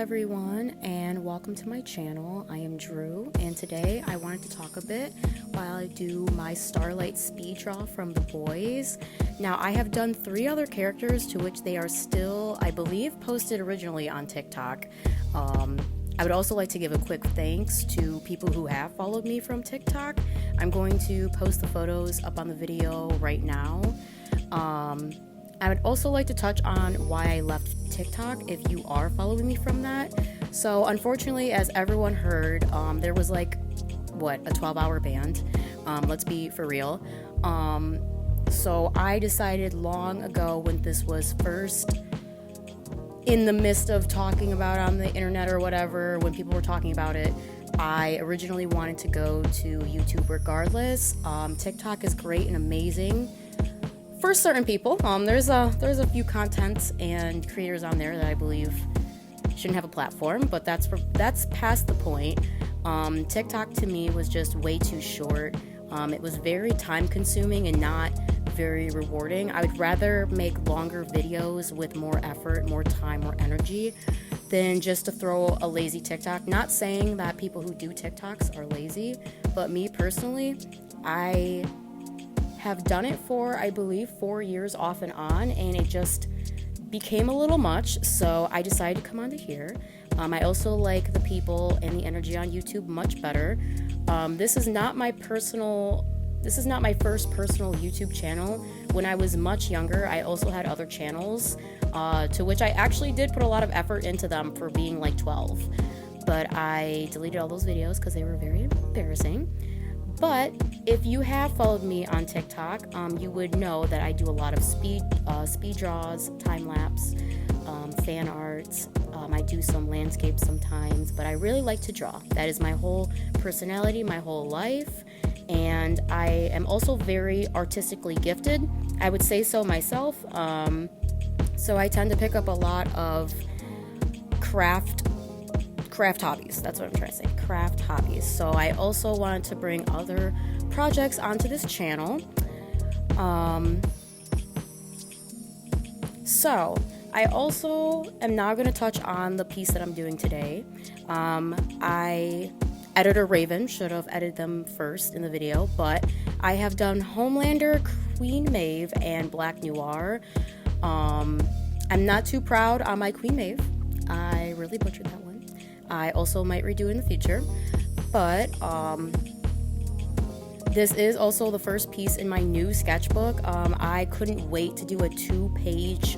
everyone, and welcome to my channel. I am Drew, and today I wanted to talk a bit while I do my Starlight speed draw from The Boys. Now, I have done 3 other characters to which they are still, I believe, posted originally on TikTok. I would also like to give a quick thanks to people who have followed me from TikTok. I'm going to post the photos up on the video right now. I would also like to touch on why I left TikTok if you are following me from that. So unfortunately, as everyone heard, there was like, a 12-hour ban. Let's be for real. So I decided long ago when this was first in the midst of talking about on the internet or whatever, when people were talking about it, I originally wanted to go to YouTube regardless. TikTok is great and amazing for certain people. There's a few contents and creators on there that I believe shouldn't have a platform, but that's past the point. TikTok to me was just way too short. It was very time consuming and not very rewarding. I would rather make longer videos with more effort, more time, more energy than just to throw a lazy TikTok. Not saying that people who do TikToks are lazy, but me personally, I have done it for, I believe, 4 years off and on, and it just became a little much, so I decided to come onto here. I also like the people and the energy on YouTube much better. This is not my first personal YouTube channel. When I was much younger, I also had other channels, to which I actually did put a lot of effort into them for being like 12. But I deleted all those videos because they were very embarrassing. But if you have followed me on TikTok, you would know that I do a lot of speed draws, time lapse, fan arts. I do some landscapes sometimes, but I really like to draw. That is my whole personality, my whole life, and I am also very artistically gifted. I would say so myself. So I tend to pick up a lot of craft hobbies. That's what I'm trying to say. Craft hobbies. So I also wanted to bring other projects onto this channel. So I also am now going to touch on the piece that I'm doing today. Editor Raven should have edited them first in the video, but I have done Homelander, Queen Maeve, and Black Noir. I'm not too proud on my Queen Maeve. I really butchered that one. I also might redo it in the future, but this is also the first piece in my new sketchbook. I couldn't wait to do a 2-page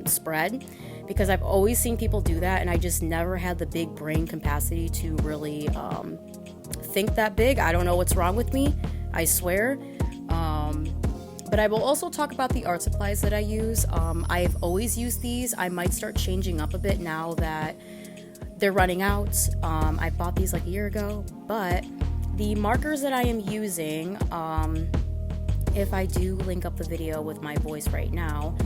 spread because I've always seen people do that, and I just never had the big brain capacity to really think that big. I don't know what's wrong with me, I swear. But I will also talk about the art supplies that I use. I've always used these. I might start changing up a bit now that they're running out. I bought these like a year ago, but the markers that I am using, if I do link up the video with my voice right now,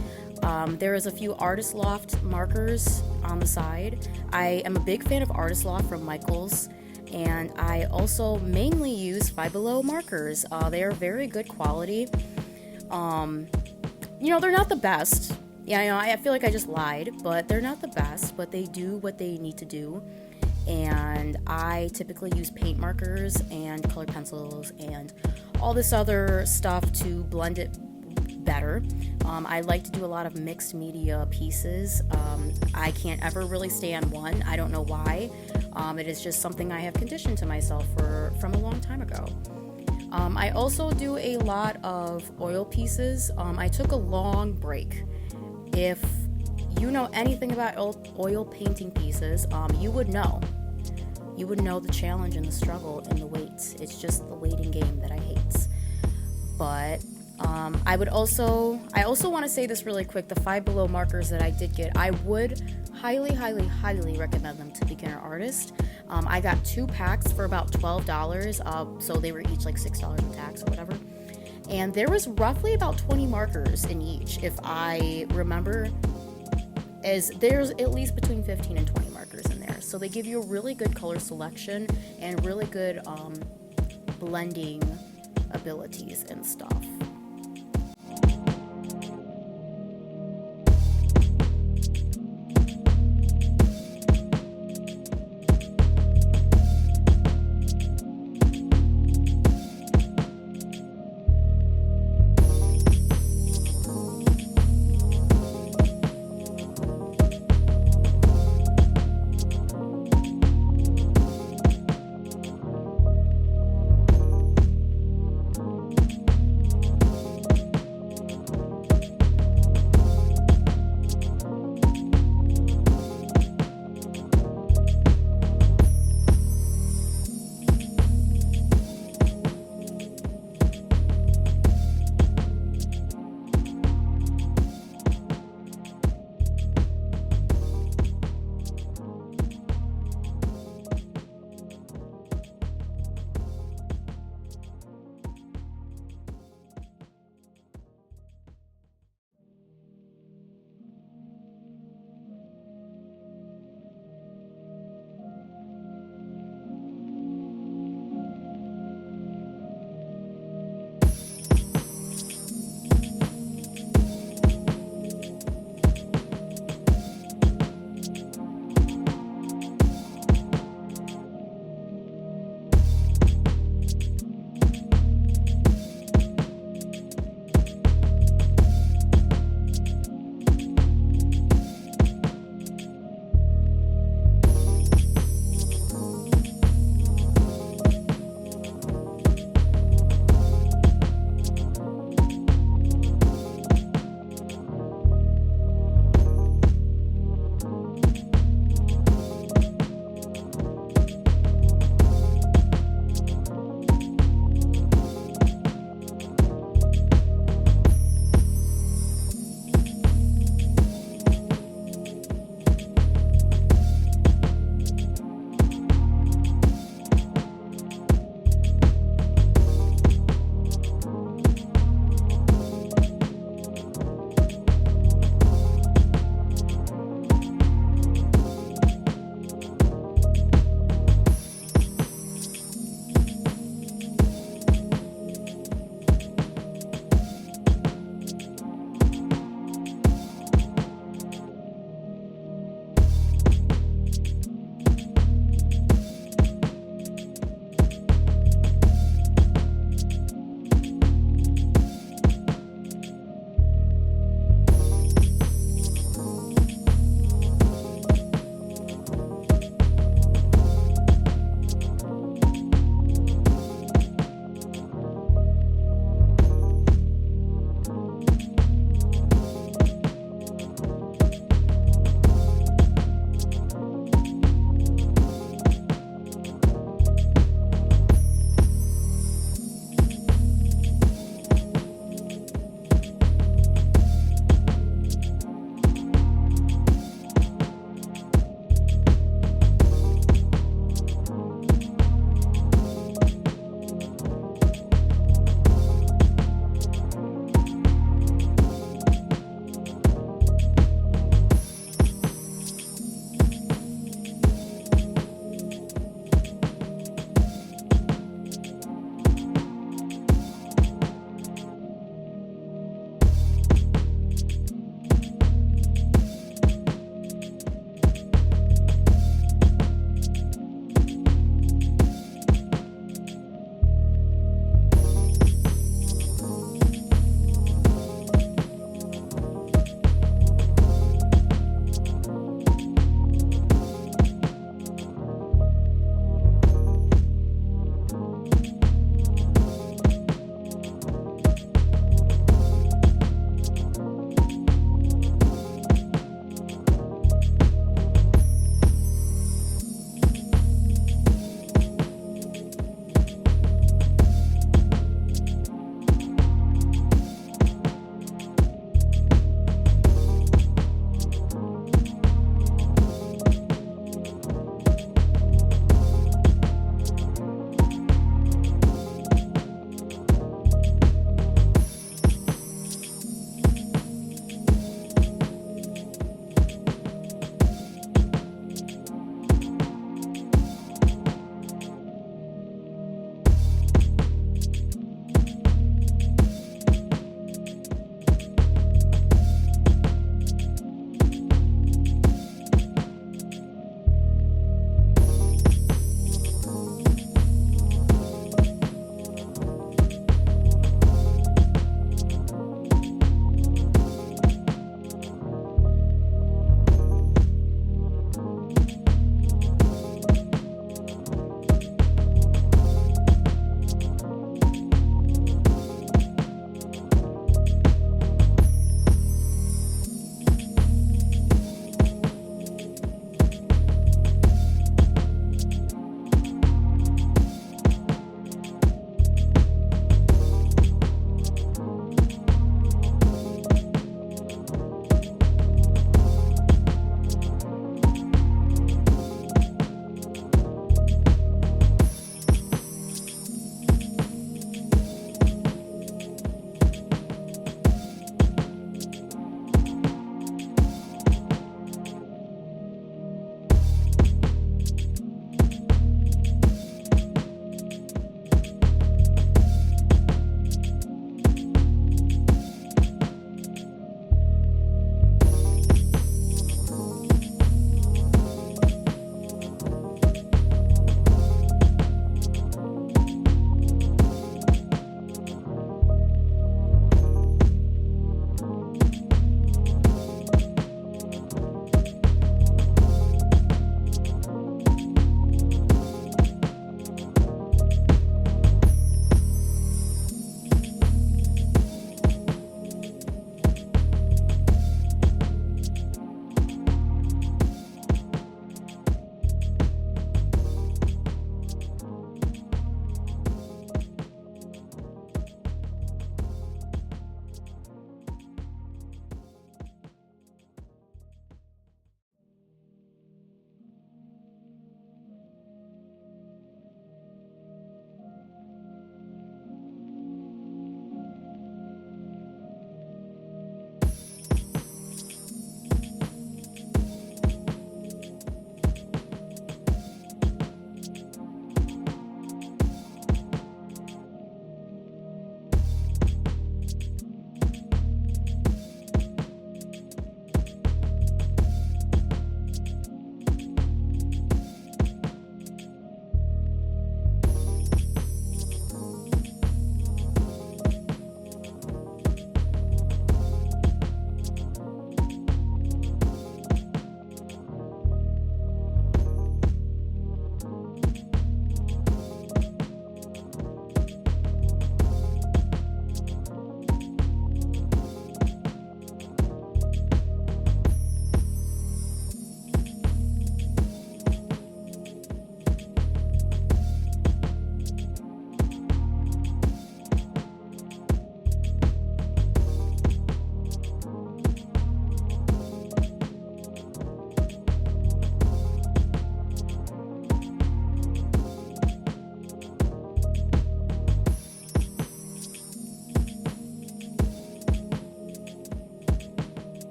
there is a few Artist Loft markers on the side. I am a big fan of Artist Loft from Micheals, and I also mainly use Five Below markers. They are very good quality. They're not the best. Yeah, I feel like I just lied, but they're not the best, but they do what they need to do. And I typically use paint markers and colored pencils and all this other stuff to blend it better. I like to do a lot of mixed media pieces. I can't ever really stay on one. I don't know why. It is just something I have conditioned to myself from a long time ago. I also do a lot of oil pieces. I took a long break. If you know anything about oil painting pieces, you would know. You would know the challenge and the struggle and the weights. It's just the waiting game that I hate. But I also want to say this really quick. The Five Below markers that I did get, I would highly, highly, highly recommend them to beginner artists. I got 2 packs for about $12, so they were each like $6 in tax or whatever. And there was roughly about 20 markers in each, if I remember, as there's at least between 15 and 20 markers in there. So they give you a really good color selection and really good blending abilities and stuff.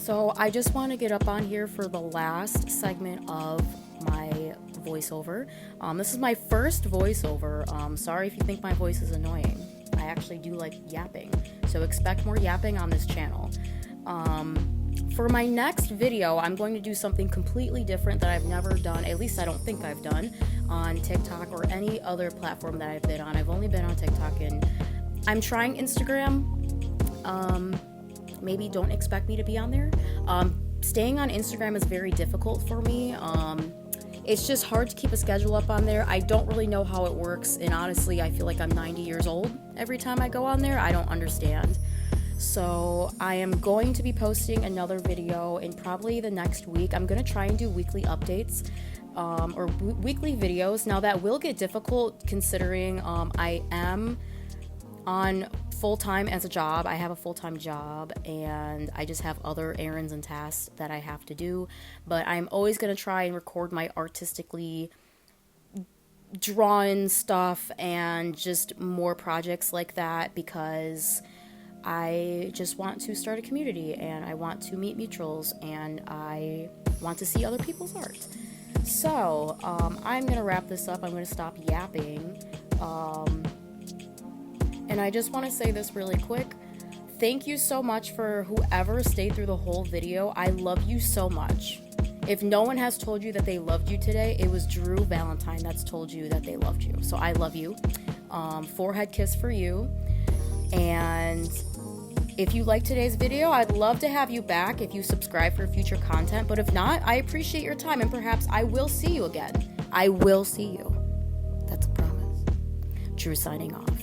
So I just want to get up on here for the last segment of my voiceover. This is my first voiceover. Sorry if you think my voice is annoying. I actually do like yapping, so expect more yapping on this channel. For my next video, I'm going to do something completely different that I've never done, at least I don't think I've done, on TikTok or any other platform that I've been on. I've only been on TikTok, and I'm trying Instagram. Maybe don't expect me to be on there. Staying on Instagram is very difficult for me. It's just hard to keep a schedule up on there. I don't really know how it works, and honestly, I feel like I'm 90 years old every time I go on there. I don't understand. So I am going to be posting another video in probably the next week. I'm going to try and do weekly updates or weekly videos. Now that will get difficult considering I am on full-time as a job. I have a full-time job and I just have other errands and tasks that I have to do. But I'm always going to try and record my artistically drawn stuff and just more projects like that, because I just want to start a community and I want to meet Micheals and I want to see other people's art. So I'm going to wrap this up. I'm going to stop yapping. And I just want to say this really quick. Thank you so much for whoever stayed through the whole video. I love you so much. If no one has told you that they loved you today, it was Drew Valentine that's told you that they loved you. So I love you. Forehead kiss for you. And if you liked today's video, I'd love to have you back if you subscribe for future content. But if not, I appreciate your time and perhaps I will see you again. I will see you. That's a promise. Drew signing off.